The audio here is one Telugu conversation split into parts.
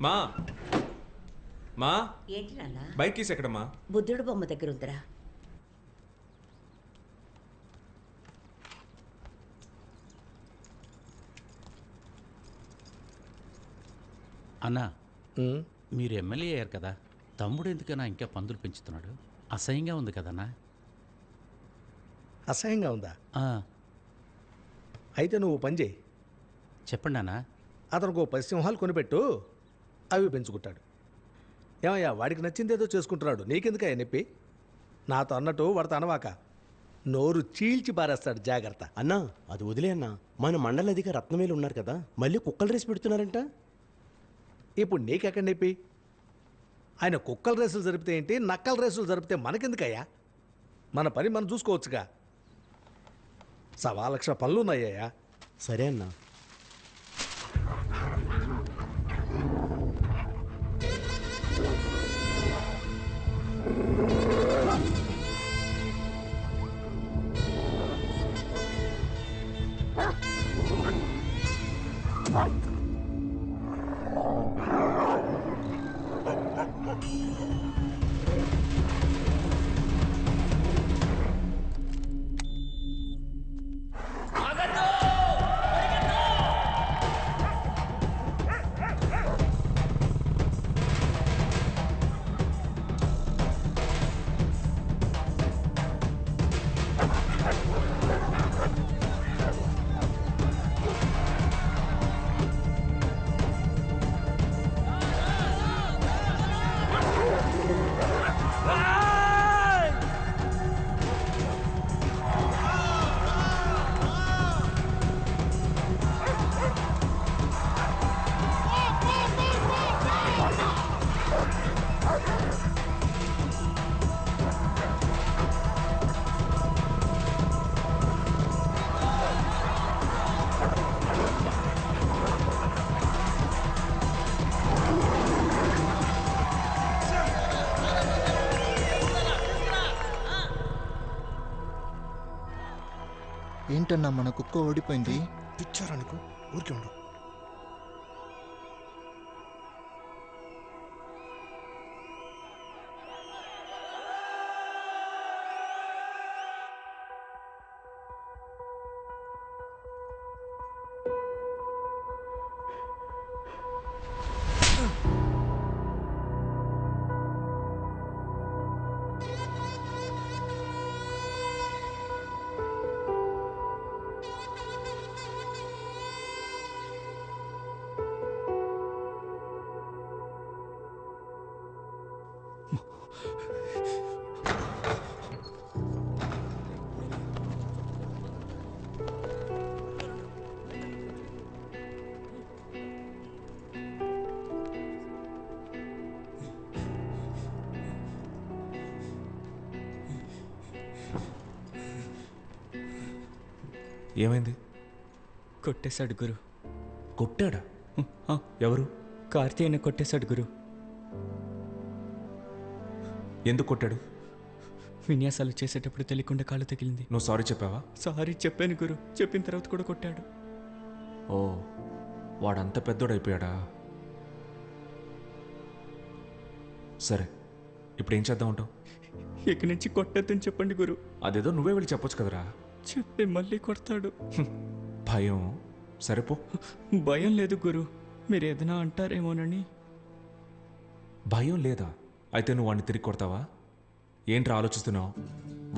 మా మా ఏంటి నాన్న? బైక్ కీస్ ఎక్కడమ్మా? బుద్ధుడు బొమ్మ దగ్గర ఉందిరా. అన్నా, మీరు ఎమ్మెల్యే అయ్యారు కదా, తమ్ముడు ఎందుకన్నా ఇంకా పందులు పెంచుతున్నాడు? అసహ్యంగా ఉంది కదన్నా. అసహ్యంగా ఉందా? ఆ, అయితే నువ్వు పని చేయి. చెప్పండి అన్నా. అతనికి 10 సింహాలు కొనిపెట్టు, అవి పెంచుకుంటాడు. ఏమయ్యా, వాడికి నచ్చిందేదో చేసుకుంటున్నాడు, నీకెందుకయ్యా నొప్పి? నాతో అన్నట్టు వాడితో అనవాక, నోరు చీల్చి పారేస్తాడు, జాగ్రత్త. అన్నా అది వదిలే అన్నా, మన మండల అధిక రత్నవేలు ఉన్నారు కదా, మళ్ళీ కుక్కల రేసి పెడుతున్నారంట. ఇప్పుడు నీకెక్కడ నొప్పి? ఆయన కుక్కల రేసులు జరిపితే ఏంటి, నక్కల రేసులు జరిపితే మనకెందుకయ్యా? మన పని మనం చూసుకోవచ్చుగా. 1,00,000 పనులు ఉన్నాయ్యా. సరే అన్నా. ఏంటన్నా మన కుక్క ఓడిపోయింది? పిచ్చారనుకో, ఊరికే ఉండు. ఏమైంది? కొట్టేశాడు గురు. కొట్టాడా? ఎవరు? కార్తీయని కొట్టేశాడు గురు. ఎందుకు కొట్టాడు? విన్యాసాలు చేసేటప్పుడు తెలియకుండా కాళ్ళు తగిలింది. నువ్వు సారీ చెప్పావా? సారీ చెప్పాను గురు. చెప్పిన తర్వాత కూడా కొట్టాడు. ఓ, వాడంత పెద్దోడైపోయాడా? సరే, ఇప్పుడు ఏం చేద్దాం అంటావు? ఇక్కడి నుంచి కొట్టద్దని చెప్పండి గురు. అదేదో నువ్వే వెళ్ళి చెప్పొచ్చు కదరా. చెప్తే మళ్ళీ కొడతాడు. భయం. సరేపో. భయం లేదు గురు, మీరు ఏదైనా అంటారేమోనని. భయం లేదా? అయితే నువ్వు వాడిని తిరిగి కొడతావా? ఏంట్రా ఆలోచిస్తున్నావు?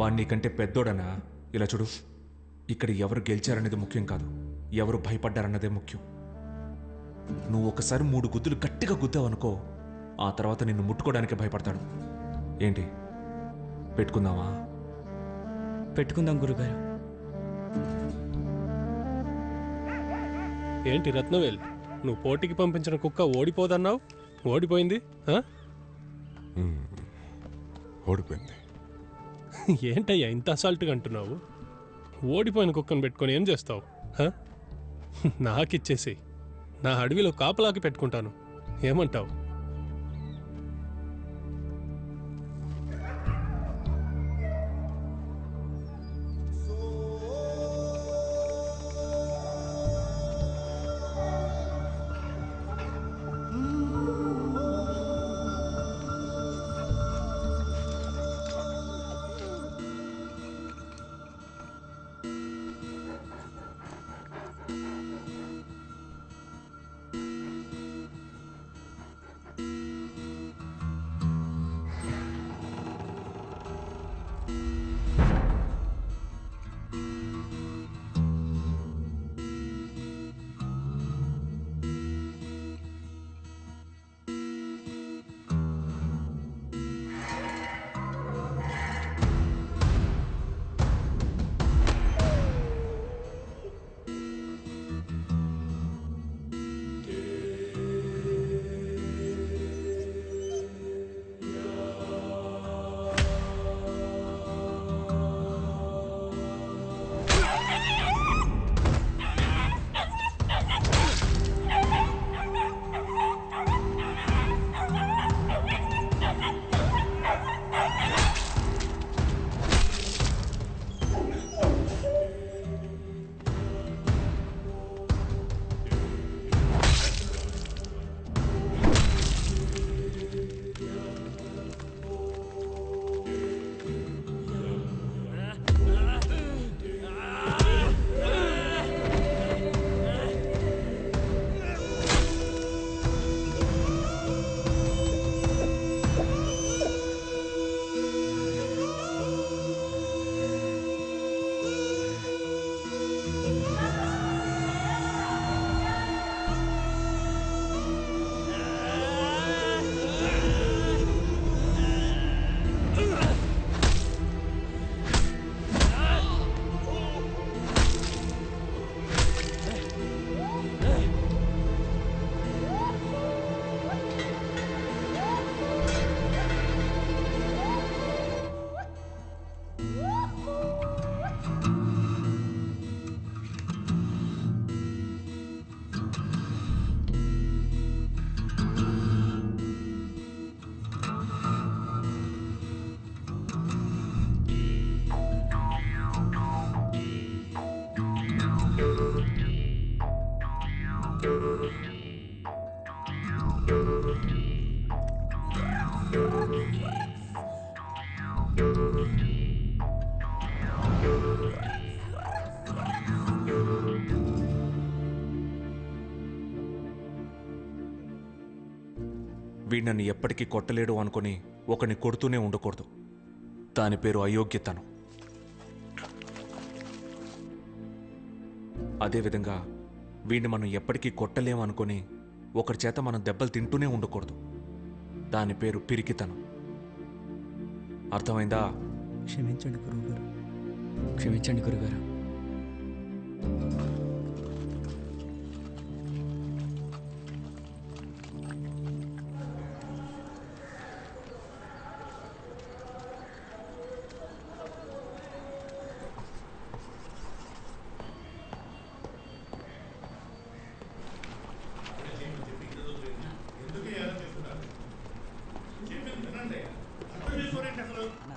వాడిని కంటే పెద్దోడనా? ఇలా చూడు, ఇక్కడ ఎవరు గెలిచారనేది ముఖ్యం కాదు, ఎవరు భయపడ్డారన్నదే ముఖ్యం. నువ్వు ఒకసారి 3 గుద్దులు గట్టిగా గుద్దావనుకో, ఆ తర్వాత నిన్ను ముట్టుకోవడానికే భయపడతాడు. ఏంటి, పెట్టుకుందామా? పెట్టుకుందాం గురుగారు. ఏంటి రత్నవేల్, నువ్వు పోటీకి పంపించిన కుక్క ఓడిపోదన్నావు? ఓడిపోయింది? ఓడిపోయింది. ఏంటయ్యా ఇంత అసాల్ట్గా అంటున్నావు? ఓడిపోయిన కుక్కను పెట్టుకొని ఏం చేస్తావు? నాకిచ్చేసి నా అడవిలో కాపలాకి పెట్టుకుంటాను, ఏమంటావు? వీడు నన్ను ఎప్పటికీ కొట్టలేడు అనుకుని ఒకని కొడుతూనే ఉండకూడదు. దాని పేరు అయోగ్యతనం. అదేవిధంగా వీడిని మనం ఎప్పటికీ కొట్టలేము అనుకుని ఒకరి చేత మనం దెబ్బలు తింటూనే ఉండకూడదు. దాని పేరు పిరికితనం. అర్థమైందా? క్షమించండి గురువుగారు, క్షమించండి గురుగారు.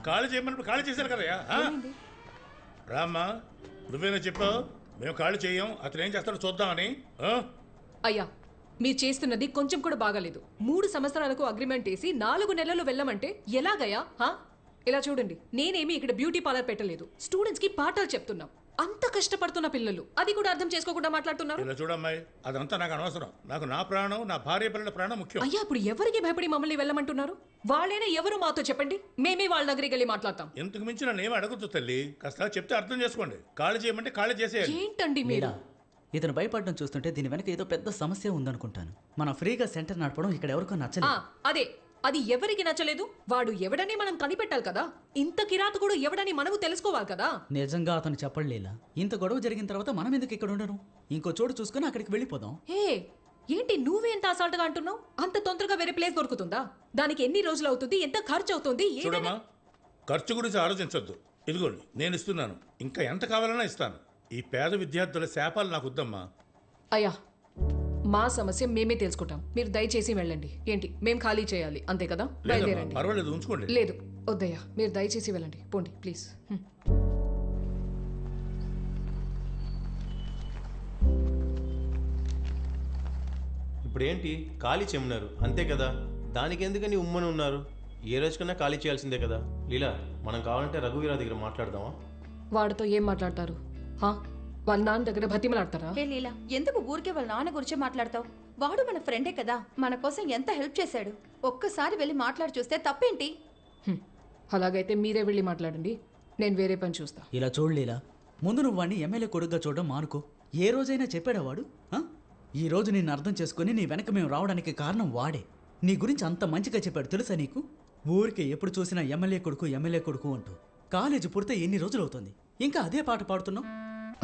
ఖాళీ చేయమన్నప్పుడు ఖాళీ చేశారు కదయ్యా. రామ్మా, నువ్వేనా చెప్పావు మేము ఖాళీ చేయం, అతను ఏం చేస్తాడో చూద్దామని. అయ్యా, మీరు చేస్తున్నది కొంచెం కూడా బాగాలేదు. 3 సంవత్సరాలకు అగ్రిమెంట్ వేసి 4 నెలలు వెళ్ళమంటే ఎలాగయ్యా? ఇలా చూడండి, నేనేమి ఇక్కడ బ్యూటీ పార్లర్ పెట్టలేదు, స్టూడెంట్స్ కి పాఠాలు చెప్తున్నాం. అంత కష్టపడుతున్న పిల్లలు అది కూడా అర్థం చేసుకోకుండా మాట్లాడుతున్నారు. ఇలా చూడమ్మాయి, అదంతా నాకు అనవసరం. నాకు నా ప్రాణం, నా భార్య పిల్లల ప్రాణం ముఖ్యం. అయ్యా, ఇప్పుడు ఎవరికి భయపడి మమ్మల్ని వెళ్ళమంటున్నారు? వాళ్ళైనా ఎవరు మాతో చెప్పండి, మేమే వాళ్ళ దగ్గరికి వెళ్ళి మాట్లాడతాం. ఇంతకు మించి నన్ను ఏమి అడగద్దు తల్లి, కాస్త చెప్తే అర్థం చేసుకోండి. ఖాళీ చేయమంటే ఖాళీ చేసేయాలి. ఏంటండి మీరు? ఇతను భయపడడం చూస్తుంటే దీని వెనక ఏదో పెద్ద సమస్య ఉందనుకుంటాను. మనం ఫ్రీగా సెంటర్ నడపడం ఇక్కడ ఎవరికో నచ్చలేదు. అదే, అది ఎవరికి నచ్చలేదు? వాడు ఎవడని మనం కనిపెట్టాలి కదా. ఇంత కిరాతకుడు ఎవడని మనము తెలుసుకోవాలి కదా. నిజంగా అతను చెప్పలేలా. ఇంత గొడవ జరిగిన తర్వాత మనం ఎందుకు ఇక్కడ ఉండను? ఇంకో చోటు చూసుకుని అక్కడికి వెళ్ళిపోదాం. హే, ఏంటి నువ్వే ఎంత అసాల్ట్గా అంటున్నావు? అంత తొందరగా వేరే ప్లేస్ దొరుకుతుందా? దానికి ఎన్ని రోజులు అవుతుంది? ఎంత ఖర్చు అవుతుంది? చూడమ్మా, ఖర్చు గురించి ఆలోచించొద్దు. ఇదిగోండి నేను ఇస్తున్నాను, ఇంకా ఎంత కావాలన్నా ఇస్తాను. ఈ పేద విద్యార్థుల శాపాలు నాకు వద్దమ్మా. అయ్యా, మా సమస్య మేమే తెలుసుకుంటాం, మీరు దయచేసి వెళ్ళండి. ఏంటి, మేం ఖాళీ చేయాలి అంతే కదా? బయలుదేరండి. పర్వాలేదు, ఉంచుకోండి. లేదు వద్దయ్యా, మీరు దయచేసి వెళ్ళండి, పోండి ప్లీజ్. ఇప్పుడు ఏంటి ఖాళీ చేయమన్నారు అంతే కదా, దానికి ఎందుకని ఉమ్మని ఉన్నారు? ఏ రోజుకన్నా ఖాళీ చేయాల్సిందే కదా. లీలా, మనం కావాలంటే రఘువీరా దగ్గర మాట్లాడదామా? వాడితో ఏం మాట్లాడతారు? వాళ్ళ నాన్న దగ్గర బతిమలాడతారా? హే లీలా, ఎందుకు ఊరికే వాళ్ళ నాన్న గురించి మాట్లాడతావు? వాడు మన ఫ్రెండే కదా, మన కోసం ఎంత హెల్ప్ చేశాడు. ఒక్కసారి వెళ్ళి మాట్లాడి చూస్తే తప్పేంటి? అలాగైతే మీరే వెళ్ళి మాట్లాడండి, నేను వేరే పని చూస్తా. ఇలా చూడలేలా, ముందు నువ్వు వాడిని ఎమ్మెల్యే కొడుగ్గా చూడడం మానుకో. ఏ రోజైనా చెప్పాడా వాడు? ఈ రోజు నిన్ను అర్థం చేసుకుని నీ వెనక మేము రావడానికి కారణం వాడే. నీ గురించి అంత మంచిగా చెప్పాడు తెలుసా నీకు? ఊరికే ఎప్పుడు చూసినా ఎమ్మెల్యే కొడుకు అంటూ. కాలేజీ పుడితే ఎన్ని రోజులు అవుతుంది, ఇంకా అదే పాట పాడుతున్నావు?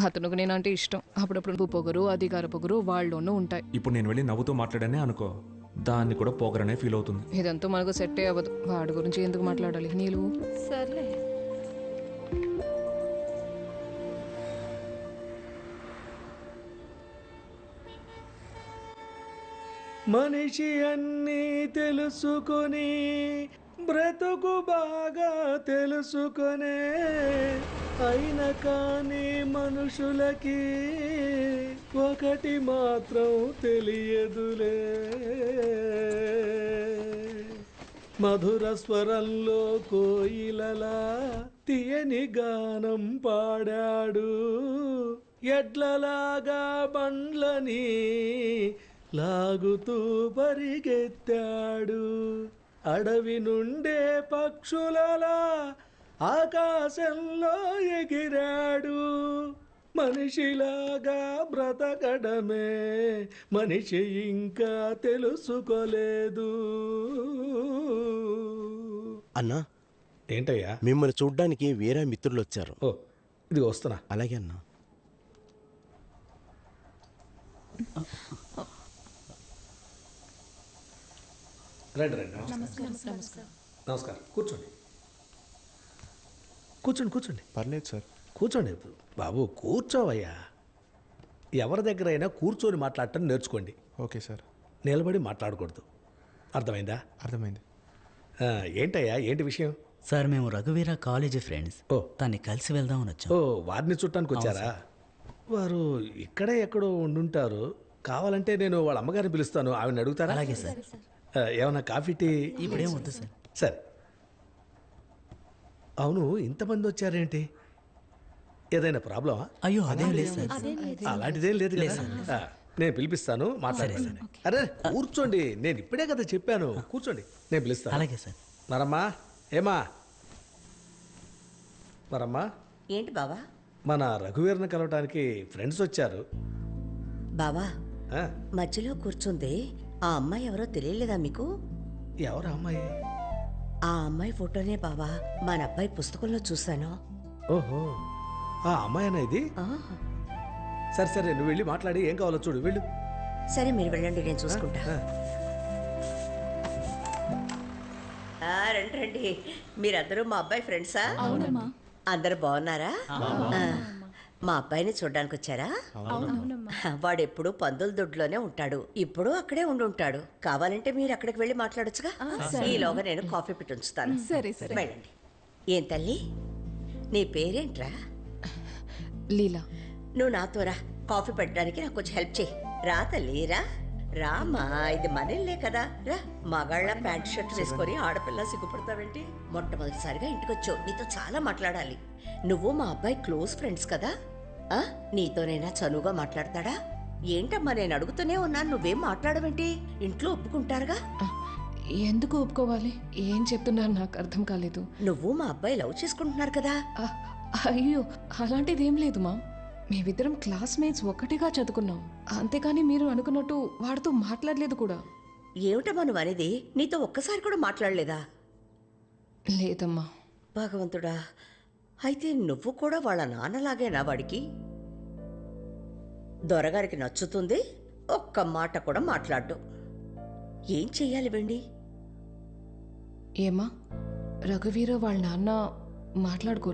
అతనుకు నేనంటే ఇష్టం. అప్పుడప్పుడు పొగరు, అధికార పొగరు వాళ్ళలోనూ ఉంటాయి. ఇప్పుడు నేను వెళ్ళి నవ్వుతూ మాట్లాడానే అనుకో, దాన్ని కూడా పొగరనే ఫీల్ అవుతుంది. ఇదంతా మనకు సెట్టే అవ్వదు. వాడి గురించి ఎందుకు మాట్లాడాలి? నీళ్ళు సర్లే. మనిషి అన్నీ తెలుసుకొని బ్రతుకు బాగా తెలుసుకొనే, అయిన కానీ మనుషులకి ఒకటి మాత్రం తెలియదులే. మధుర స్వరంలో కోయిలలా తీయని గానం పాడాడు, ఎడ్లలాగా బండ్లని లాగుతూ పరిగెత్తాడు. అడవి నుండే పక్షులలా ఆకాశంలో ఎగిరాడు. మనిషిలాగా బ్రతకడమే మనిషి ఇంకా తెలుసుకోలేదు. అన్నా, ఏంటయ్యా? మిమ్మల్ని చూడ్డానికి వేరే మిత్రులు వచ్చారు. ఓ, ఇది వస్తున్నా. అలాగే అన్నా. రండి రండి. నమస్కారం. కూర్చోండి కూర్చోండి కూర్చోండి. పర్లేదు సార్. కూర్చోండి బాబు, కూర్చోవయ్యా. ఎవరి దగ్గరైనా కూర్చొని మాట్లాడటం నేర్చుకోండి. Okay sir. నిలబడి మాట్లాడకూడదు. అర్థమైందా? అర్థమైంది. ఏంటయ్యా, ఏంటి విషయం? సార్, మేము రఘువీర కాలేజీ ఫ్రెండ్స్. తన్ని కలిసి వెళ్దామని వచ్చాం. వారిని చుట్టానికి వచ్చారా? వారు ఇక్కడే ఎక్కడో ఉండుంటారు. కావాలంటే నేను వాళ్ళ అమ్మగారిని పిలుస్తాను, ఆవిడని అడుగుతారా? అలాగే సార్. ఏమన్నా కాఫీ టీ? ఇప్పుడేం వద్దు సార్. సరే. అవును, ఇంతమంది వచ్చారేంటి? ఏదైనా ప్రాబ్లమా? అయ్యో అదేం లేదు సార్. అలాంటిదేం లేదు కదా. నేను పిలిపిస్తాను, మాట్లాడేసాను. అరే కూర్చోండి, నేను ఇప్పుడే కదా చెప్పాను. కూర్చోండి, నేను పిలుస్తాను. అలాగే సార్. నరమ్మా, ఏమా నరమ్మా, ఏంటి బావా? మన రఘువీరను కలవటానికి ఫ్రెండ్స్ వచ్చారు. బావా, ఆ, మధ్యలో కూర్చుంది ఆ అమ్మాయి ఎవరో తెలియలేదా మీకు? ఎవరు అమ్మాయి? ఆ అమ్మాయి ఫోటోనే బావా మన అబ్బాయి పుస్తకంలో చూశాను. ఓహో, ఆ అమ్మాయినా ఇది? ఆ, సరే సరే, నువ్వు వెళ్ళి మాట్లాడి ఏం కావాలో చూడు, వెళ్ళు. సరే మీరు వెళ్ళండి, నేను చూసుకుంటా. రండి రండి, మీరందరూ మా అబ్బాయి ఫ్రెండ్సా? అందరు బాగున్నారా? మా అబ్బాయిని చూడడానికి వచ్చారా? వాడు ఎప్పుడు పందుల దొడ్లోనే ఉంటాడు, ఇప్పుడు అక్కడే ఉండుంటాడు. కావాలంటే మీరు అక్కడికి వెళ్ళి మాట్లాడొచ్చుగా. ఈలోగా నేను కాఫీ పెట్టి ఉంచుతాను. వెళ్ళండి. ఏం తల్లి, నీ పేరేంట్రా? లీలా. నువ్వు నాతో రా, కాఫీ పెట్టడానికి నాకు కొంచెం హెల్ప్ చేయి. రా తల్లి, రా రామా, ఇది మనల్లే కదా. రా, మగాళ్ళ ప్యాంట్ షర్ట్ వేసుకొని ఆడపిల్ల సిగ్గుపడతావేంటి? మొట్టమొదటిసారిగా ఇంటికి వచ్చావు, నీతో చాలా మాట్లాడాలి. నువ్వు మా అబ్బాయి క్లోజ్ ఫ్రెండ్స్ కదా. నీతోనైనా చనువుగా మాట్లాడతాడా? ఏంటమ్మా, నేను అడుగుతూనే ఉన్నాను, నువ్వేం మాట్లాడవేంటి? ఇంట్లో ఒప్పుకుంటారుగా. ఎందుకు ఒప్పుకోవాలి? ఏం చెప్తున్నారు నాకు అర్థం కాలేదు. నువ్వు మా అబ్బాయి లవ్ చేసుకుంటున్నారు కదా. అయ్యో, అలాంటిదేం లేదు మా. మేమిద్దరం క్లాస్మేట్స్ ఒకటిగా చదువుకున్నాం, అంతేకాని మీరు అనుకున్నట్టు వాడితో మాట్లాడలేదు కూడా. ఏమిటమ్మా నువ్వు అనేది? నీతో ఒక్కసారి కూడా మాట్లాడలేదా? లేదమ్మా. భగవంతుడా, అయితే నువ్వు కూడా వాళ్ళ నాన్నలాగేనా వాడికి? దొరగారికి నచ్చుతుంది, ఒక్క మాట కూడా మాట్లాడ్డు. ఏం చెయ్యాలి వెండి? ఏమా, రఘువీర వాళ్ళ నాన్న మాట్లాడుకోరు.